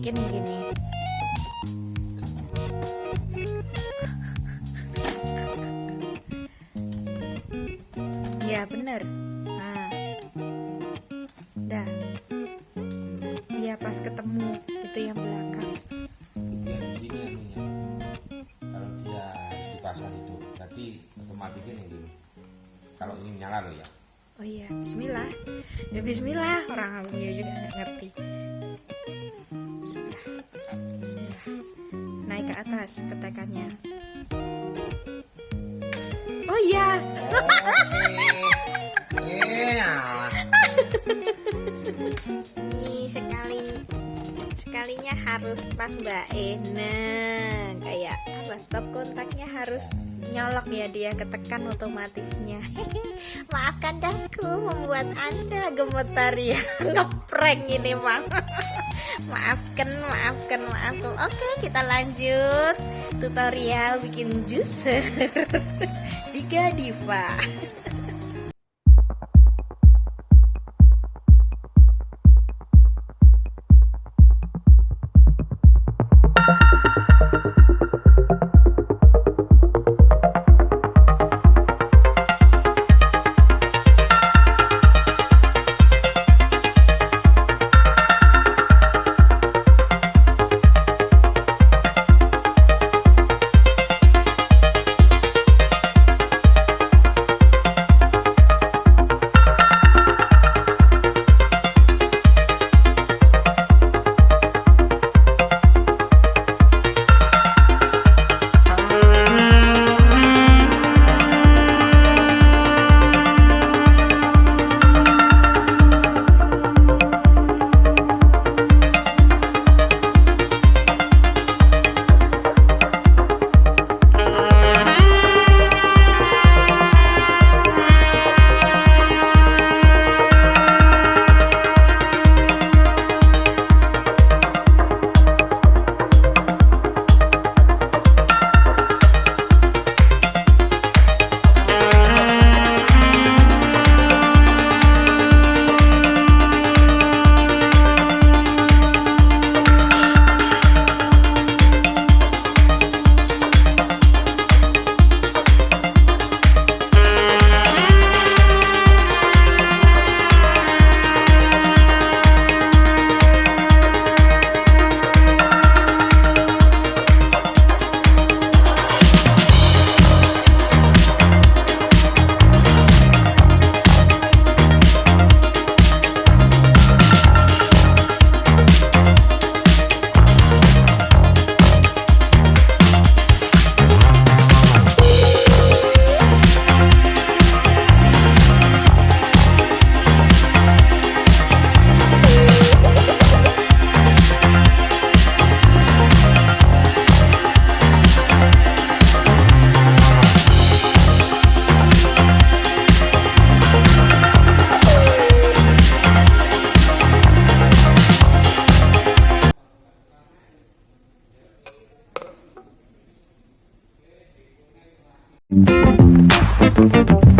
bikin gini. Ya bener. Nah, dah. Iya pas ketemu itu yang belakang. Dia di sini anunya. Kalau dia harus dipasang itu, berarti otomatis ini gini. Kalau ini nyala loh ya. Oh iya, bismillah. Ya bismillah, orang Alumia juga nggak ngerti. Bismillah. Bismillah. Naik ke atas ketekannya. Oh iya. Ini sekalinya harus pas Mbak Nah kayak apa, stop kontaknya harus nyolok ya, dia ketekan otomatisnya. Maafkan daku membuat Anda gemetar ya. Ngeprank ini Bang. maafkan. Oke, kita lanjut tutorial bikin juicer di Gadiva. Thank you.